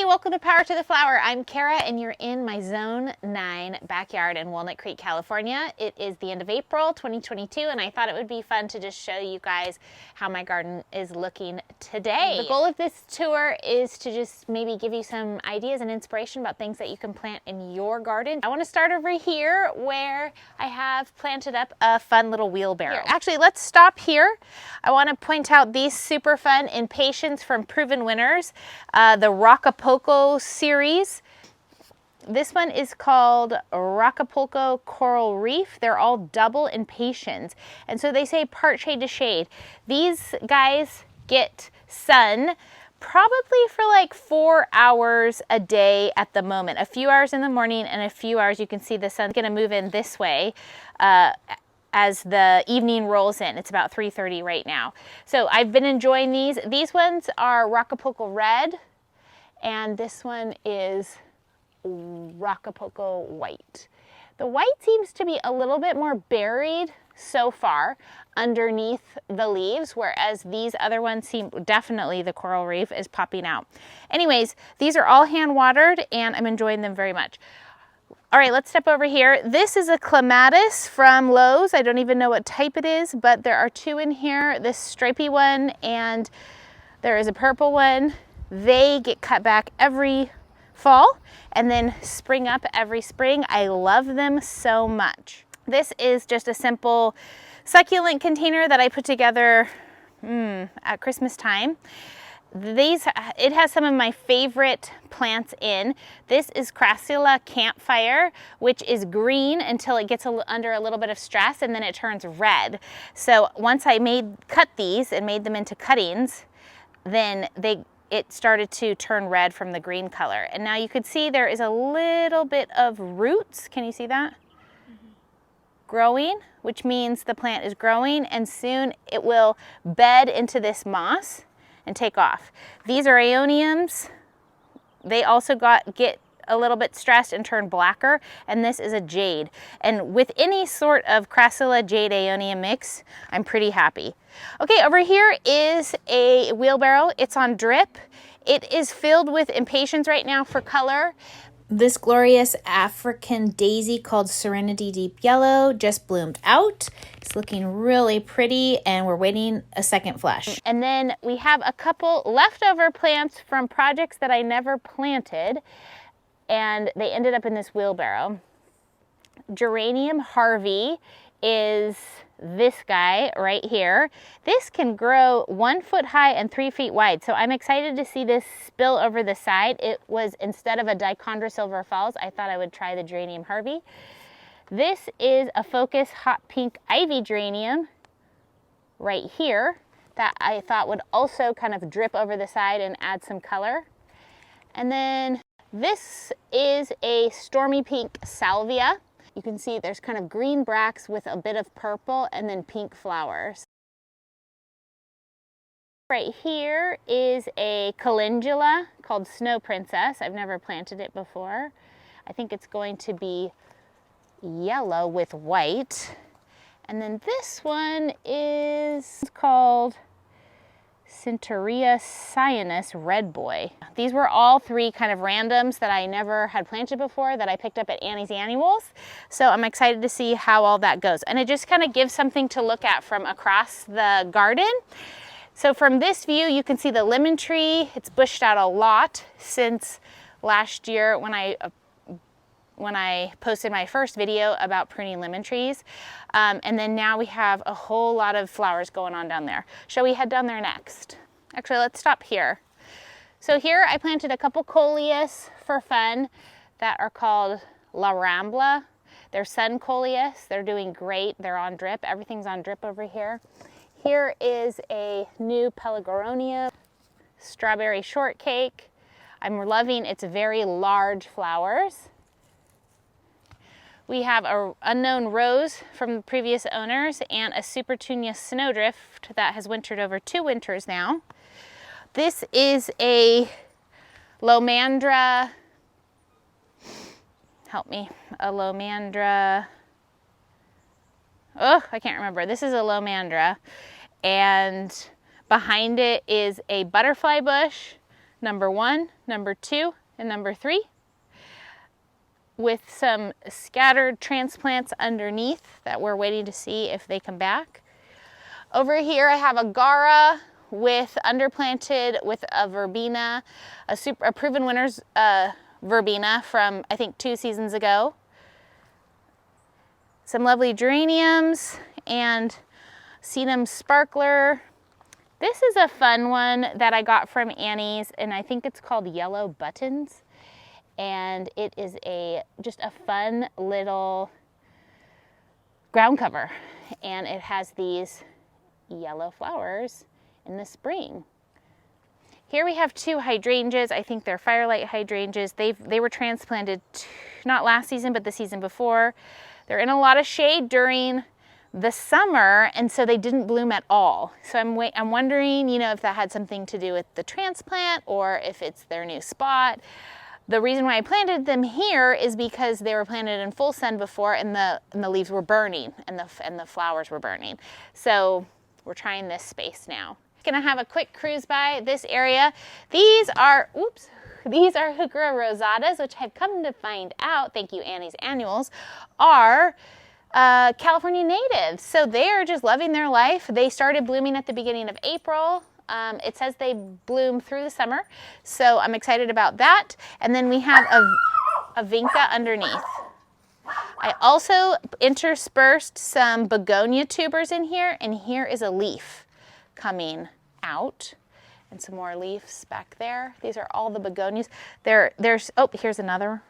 welcome to Power to the Flower. I'm Kara and you're in my Zone 9 backyard in Walnut Creek, California. It is the end of April 2022 and I thought it would be fun to just show you guys how my garden is looking today. The goal of this tour is to just maybe give you some ideas and inspiration about things that you can plant in your garden. I want to start over here where I have planted up a fun little wheelbarrow. Actually, let's stop here. I want to point out these super fun Impatiens from Proven Winners, the Acapulco series. This one is called Acapulco Coral Reef. They're all double Impatiens. And so they say part shade to shade. These guys get sun probably for like 4 hours a day at the moment. A few hours in the morning and a few hours, you can see the sun's gonna move in this way as the evening rolls in. It's about 3:30 right now. So I've been enjoying these. These ones are Acapulco Red, and this one is Acapulco White. The white seems to be a little bit more buried so far underneath the leaves, whereas these other ones seem, definitely the Coral Reef is popping out. Anyways, these are all hand watered and I'm enjoying them very much. All right, let's step over here. This is a clematis from Lowe's. I don't even know what type it is, but there are two in here, this stripy one and there is a purple one. They get cut back every fall and then spring up every spring. I love them so much. This is just a simple succulent container that I put together at Christmas time. It has some of my favorite plants in. This is Crassula Campfire, which is green until it gets under a little bit of stress and then it turns red. So once I cut these and made them into cuttings, then it started to turn red from the green color. And now you could see there is a little bit of roots. Can you see that? Growing, which means the plant is growing and soon it will bed into this moss and take off. These are aeoniums. They also get a little bit stressed and turn blacker, and this is a jade. And with any sort of Crassula jade aeonium mix, I'm pretty happy. Okay, over here is a wheelbarrow. It's on drip. It is filled with Impatiens right now for color. This glorious African daisy called Serenity Deep Yellow just bloomed out. It's looking really pretty and we're waiting a second flush. And then we have a couple leftover plants from projects that I never planted and they ended up in this wheelbarrow. Geranium Harvey is this guy right here. This can grow 1 foot high and 3 feet wide. So I'm excited to see this spill over the side. It was, instead of a Dichondra Silver Falls, I thought I would try the Geranium Harvey. This is a Focus Hot Pink Ivy Geranium right here that I thought would also kind of drip over the side and add some color. And then this is a Stormy Pink Salvia. You can see there's kind of green bracts with a bit of purple and then pink flowers. Right here is a calendula called Snow Princess. I've never planted it before. I think it's going to be yellow with white. And then this one is called Centaurea Cyanus Red Boy. These were all three kind of randoms that I never had planted before that I picked up at Annie's Annuals. So I'm excited to see how all that goes. And it just kind of gives something to look at from across the garden. So from this view, you can see the lemon tree. It's bushed out a lot since last year when I posted my first video about pruning lemon trees. And then now we have a whole lot of flowers going on down there. Shall we head down there next? Actually, let's stop here. So here I planted a couple coleus for fun that are called La Rambla. They're sun coleus. They're doing great. They're on drip. Everything's on drip over here. Here is a new Pelargonium Strawberry Shortcake. I'm loving its very large flowers. We have an unknown rose from the previous owners and a Supertunia Snowdrift that has wintered over 2 winters now. This is a Lomandra, help me, a Lomandra, oh, I can't remember. This is a Lomandra, and behind it is a butterfly bush number 1, number 2, and number 3, with some scattered transplants underneath that we're waiting to see if they come back. Over here I have a Gara with underplanted with a verbena, a proven winner's verbena from I think 2 seasons ago. Some lovely geraniums and sedum sparkler. This is a fun one that I got from Annie's, and I think it's called Yellow Buttons. And it is just a fun little ground cover. And it has these yellow flowers in the spring. Here we have 2 hydrangeas. I think they're firelight hydrangeas. They were transplanted not last season, but the season before. They're in a lot of shade during the summer, and so they didn't bloom at all. So I'm wondering, if that had something to do with the transplant or if it's their new spot. The reason why I planted them here is because they were planted in full sun before, and the leaves were burning and the flowers were burning. So we're trying this space now. Gonna have a quick cruise by this area. These are Heuchera rosatas, which I've come to find out, thank you Annie's Annuals, are California natives. So they're just loving their life. They started blooming at the beginning of April. It says they bloom through the summer, so I'm excited about that. And then we have a vinca underneath. I also interspersed some begonia tubers in here, and here is a leaf coming out. And some more leaves back there. These are all the begonias. Here's another.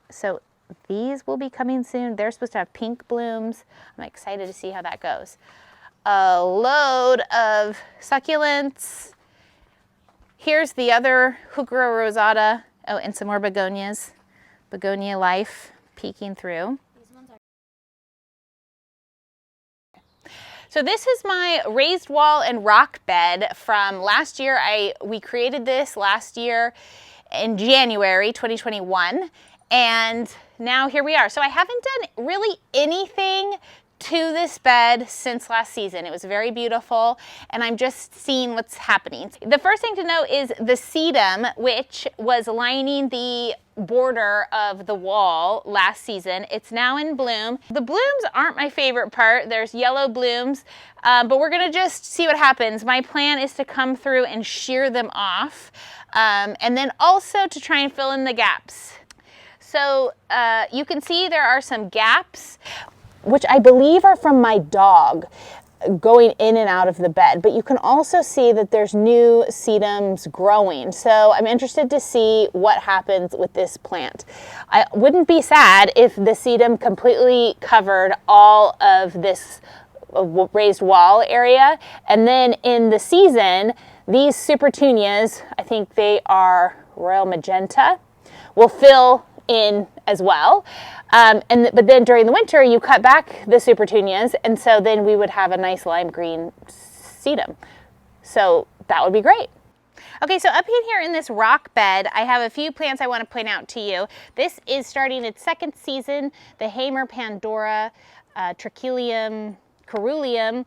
So these will be coming soon. They're supposed to have pink blooms. I'm excited to see how that goes. A load of succulents. Here's the other Heuchera rosata. Oh, and some more begonias. Begonia life peeking through. So this is my raised wall and rock bed from last year. We created this last year in January 2021, and now here we are. So I haven't done really anything to this bed since last season. It was very beautiful, and I'm just seeing what's happening. The first thing to know is the sedum, which was lining the border of the wall last season. It's now in bloom. The blooms aren't my favorite part. There's yellow blooms, but we're gonna just see what happens. My plan is to come through and shear them off, and then also to try and fill in the gaps. So you can see there are some gaps, which I believe are from my dog going in and out of the bed, but you can also see that there's new sedums growing. So I'm interested to see what happens with this plant. I wouldn't be sad if the sedum completely covered all of this raised wall area, and then in the season, these supertunias, I think they are Royal Magenta, will fill in as well. But then during the winter, you cut back the supertunias, and so then we would have a nice lime green sedum. So that would be great. Okay, so up in here in this rock bed, I have a few plants I want to point out to you. This is starting its 2nd season, the Hamer Pandora, Trachelium Caerulea,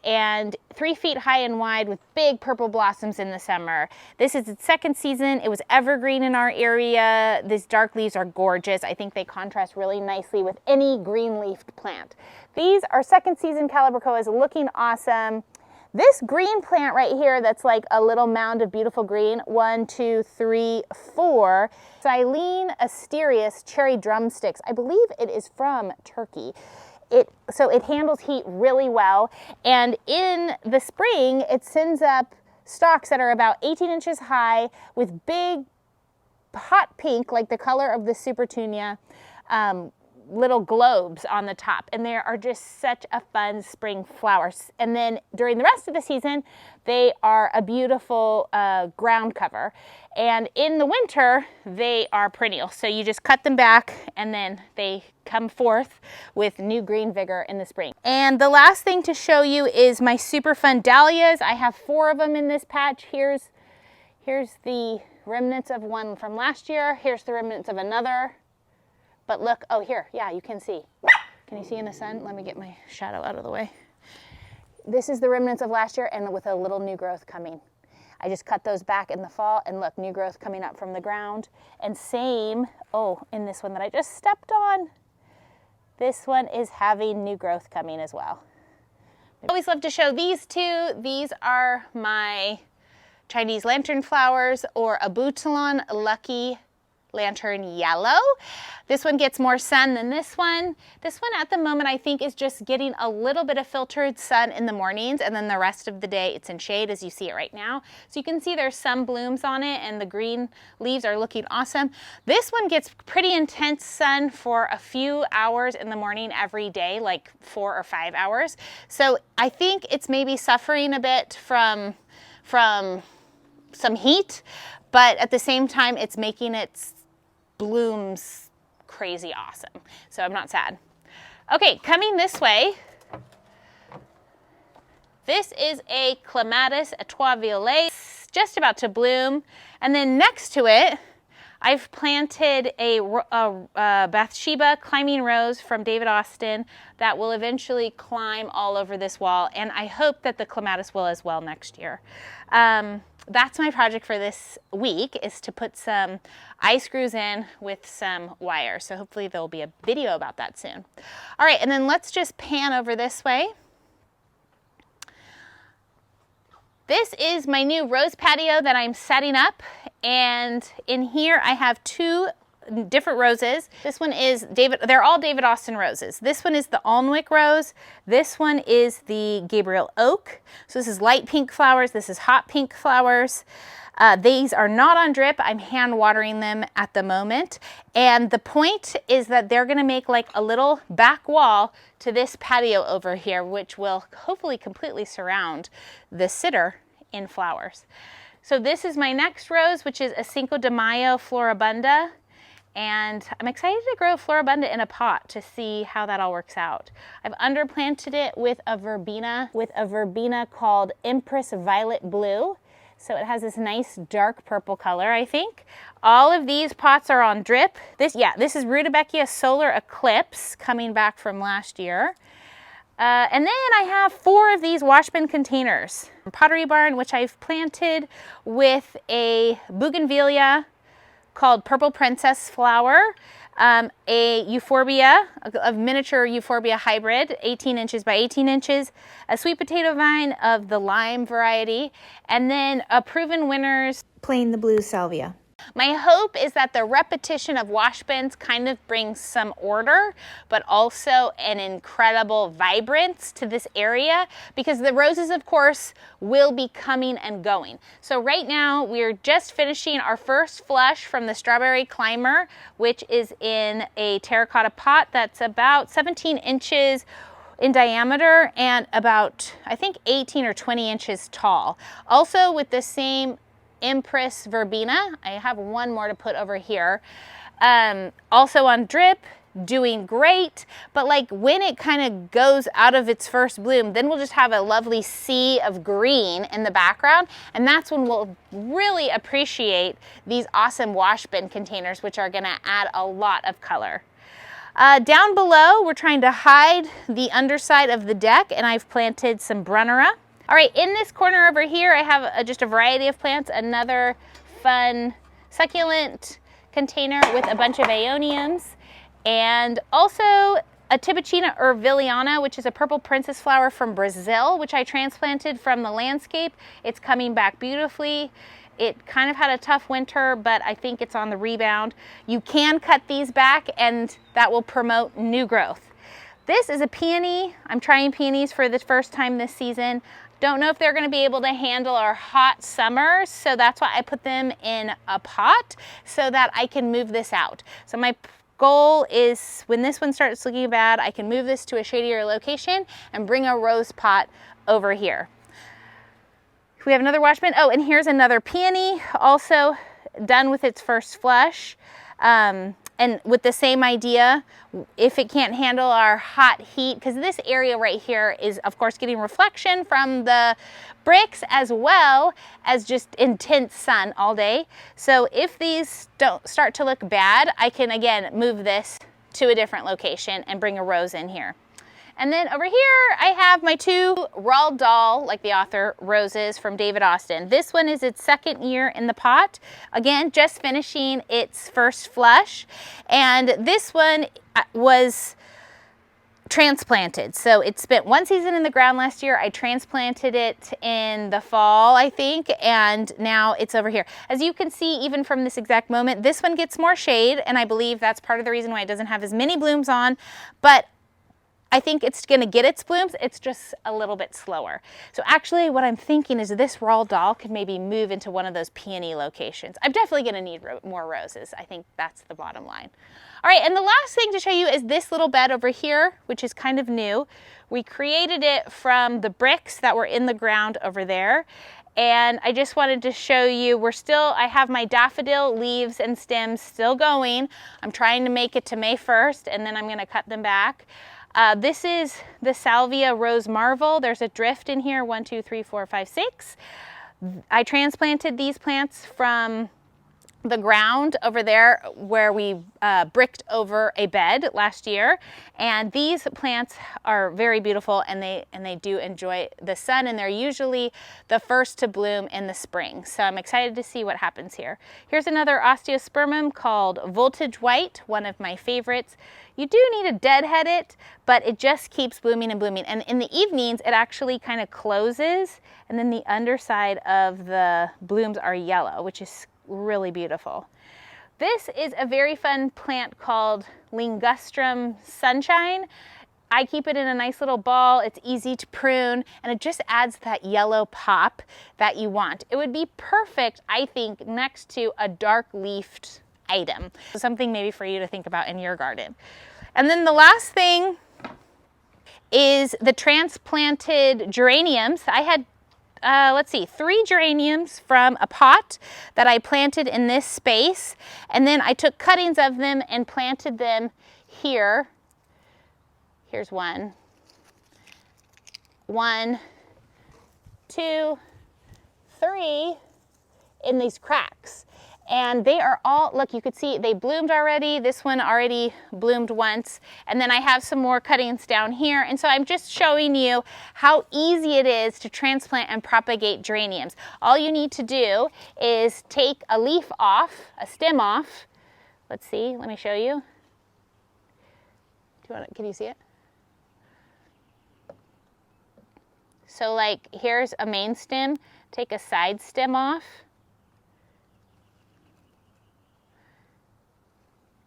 and 3 feet high and wide with big purple blossoms in the summer. This is its 2nd season. It was evergreen in our area. These dark leaves are gorgeous. I think they contrast really nicely with any green-leafed plant. These are 2nd season Calibrachoas, looking awesome. This green plant right here that's like a little mound of beautiful green, 1, 2, 3, 4, Silene Asterius cherry drumsticks. I believe it is from Turkey. So it handles heat really well, and in the spring it sends up stalks that are about 18 inches high with big hot pink, like the color of the supertunia, little globes on the top, and they are just such a fun spring flower. And then during the rest of the season, they are a beautiful ground cover. And in the winter, they are perennial. So you just cut them back, and then they come forth with new green vigor in the spring. And the last thing to show you is my super fun dahlias. I have 4 of them in this patch. Here's the remnants of one from last year. Here's the remnants of another. But look, oh here, yeah, you can see. Can you see in the sun? Let me get my shadow out of the way. This is the remnants of last year, and with a little new growth coming. I just cut those back in the fall, and look, new growth coming up from the ground. And same, oh, in this one that I just stepped on, this one is having new growth coming as well. I always love to show these two. These are my Chinese lantern flowers, or Abutilon Lucky Lantern Yellow. This one gets more sun than this one. This one at the moment I think is just getting a little bit of filtered sun in the mornings, and then the rest of the day it's in shade as you see it right now. So you can see there's some blooms on it and the green leaves are looking awesome. This one gets pretty intense sun for a few hours in the morning every day, like 4 or 5 hours. So I think it's maybe suffering a bit from some heat, but at the same time it's making its blooms crazy awesome. So I'm not sad. Okay, coming this way, this is a Clematis Etoile Violet, just about to bloom. And then next to it, I've planted a Bathsheba climbing rose from David Austin that will eventually climb all over this wall, and I hope that the clematis will as well next year. That's my project for this week, is to put some eye screws in with some wire. So hopefully there'll be a video about that soon. All right, and then let's just pan over this way. This is my new rose patio that I'm setting up, and in here I have 2 different roses. This one is they're all David Austin roses. This one is the Alnwick rose. This one is the Gabriel Oak. So this is light pink flowers. This is hot pink flowers. These are not on drip. I'm hand watering them at the moment. And the point is that they're gonna make like a little back wall to this patio over here, which will hopefully completely surround the sitter in flowers. So this is my next rose, which is a Cinco de Mayo Floribunda. And I'm excited to grow Floribunda in a pot to see how that all works out. I've underplanted it with a verbena called Empress Violet Blue. So it has this nice dark purple color, I think. All of these pots are on drip. This is Rudbeckia Solar Eclipse coming back from last year. And then I have 4 of these wash bin containers. Pottery Barn, which I've planted with a bougainvillea called Purple Princess Flower, a euphorbia, a miniature euphorbia hybrid, 18 inches by 18 inches, a sweet potato vine of the lime variety, and then a Proven Winners Plain the Blue Salvia. My hope is that the repetition of wash bins kind of brings some order, but also an incredible vibrance to this area, because the roses, of course, will be coming and going. So right now, we're just finishing our first flush from the Strawberry Climber, which is in a terracotta pot that's about 17 inches in diameter and about, I think, 18 or 20 inches tall. Also with the same Empress verbena. I have one more to put over here. Also on drip, doing great, but like when it kind of goes out of its first bloom, then we'll just have a lovely sea of green in the background, and that's when we'll really appreciate these awesome wash bin containers, which are gonna add a lot of color. Down below, we're trying to hide the underside of the deck, and I've planted some Brunnera. All right, in this corner over here, I have just a variety of plants, another fun succulent container with a bunch of aeoniums, and also a Tibicina urviliana, which is a purple princess flower from Brazil, which I transplanted from the landscape. It's coming back beautifully. It kind of had a tough winter, but I think it's on the rebound. You can cut these back, and that will promote new growth. This is a peony. I'm trying peonies for the first time this season. Don't know if they're going to be able to handle our hot summers, so that's why I put them in a pot so that I can move this out. So my goal is when this one starts looking bad, I can move this to a shadier location and bring a rose pot over here. We have another wash bin. Oh, and here's another peony, also done with its first flush. And with the same idea, if it can't handle our hot heat, because this area right here is, of course, getting reflection from the bricks as well as just intense sun all day. So if these don't start to look bad, I can, again, move this to a different location and bring a rose in here. And then over here, I have my 2 Roald Dahl, like the author, roses from David Austin. This one is its 2nd year in the pot. Again, just finishing its first flush. And this one was transplanted. So it spent 1 season in the ground last year. I transplanted it in the fall, I think, and now it's over here. As you can see, even from this exact moment, this one gets more shade, and I believe that's part of the reason why it doesn't have as many blooms on, but I think it's gonna get its blooms, it's just a little bit slower. So actually what I'm thinking is this Roald Dahl could maybe move into one of those peony locations. I'm definitely gonna need more roses. I think that's the bottom line. All right, and the last thing to show you is this little bed over here, which is kind of new. We created it from the bricks that were in the ground over there. And I just wanted to show you, I have my daffodil leaves and stems still going. I'm trying to make it to May 1st, and then I'm gonna cut them back. This is the Salvia Rose Marvel. There's a drift in here, 1, 2, 3, 4, 5, 6. I transplanted these plants from the ground over there where we bricked over a bed last year, and these plants are very beautiful, and they do enjoy the sun, and they're usually the first to bloom in the spring. So I'm excited to see what happens here. Here's another osteospermum called Voltage White, one of my favorites. You do need to deadhead it, but it just keeps blooming and blooming, and in the evenings it actually kind of closes, and then the underside of the blooms are yellow, which is really beautiful. This is a very fun plant called Ligustrum Sunshine. I keep it in a nice little ball. It's easy to prune, and it just adds that yellow pop that you want. It would be perfect, I think, next to a dark leafed item. So something maybe for you to think about in your garden. And then the last thing is the transplanted geraniums. I had let's see, 3 geraniums from a pot that I planted in this space, and then I took cuttings of them and planted them here. Here's 1, 2, 3 in these cracks. And they are all, look, you could see they bloomed already. This one already bloomed once. And then I have some more cuttings down here. And so I'm just showing you how easy it is to transplant and propagate geraniums. All you need to do is take a leaf off, a stem off. Let's see, let me show you. Can you see it? So like, here's a main stem. Take a side stem off.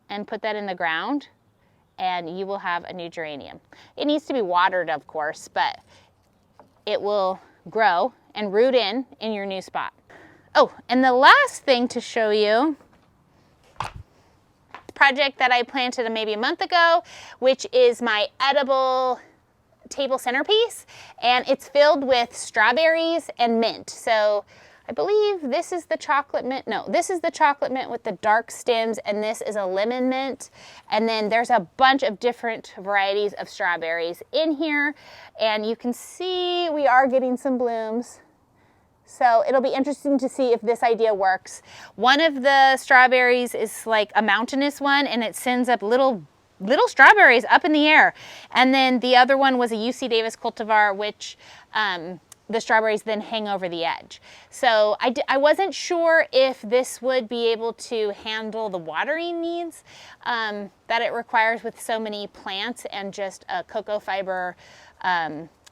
And put that in the ground, and you will have a new geranium. It needs to be watered, of course, but it will grow and root in your new spot. Oh, and the last thing to show you, project that I planted maybe a month ago, which is my edible table centerpiece, and it's filled with strawberries and mint. So I believe this is the chocolate mint. No, this is the chocolate mint with the dark stems, and this is a lemon mint. And then there's a bunch of different varieties of strawberries in here. And you can see we are getting some blooms. So it'll be interesting to see if this idea works. One of the strawberries is like a mountainous one, and it sends up little strawberries up in the air. And then the other one was a UC Davis cultivar, which the strawberries then hang over the edge. So I wasn't sure if this would be able to handle the watering needs that it requires with so many plants and just a cocoa fiber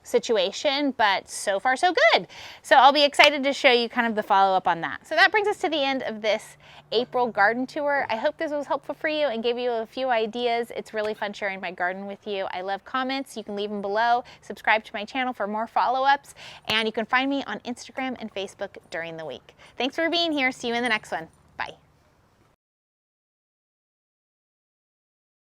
situation, but so far so good. So I'll be excited to show you kind of the follow-up on that. So that brings us to the end of this April garden tour. I hope this was helpful for you and gave you a few ideas. It's really fun sharing my garden with you. I love comments. You can leave them below. Subscribe to my channel for more follow-ups, and you can find me on Instagram and Facebook during the week. Thanks for being here. See you in the next one.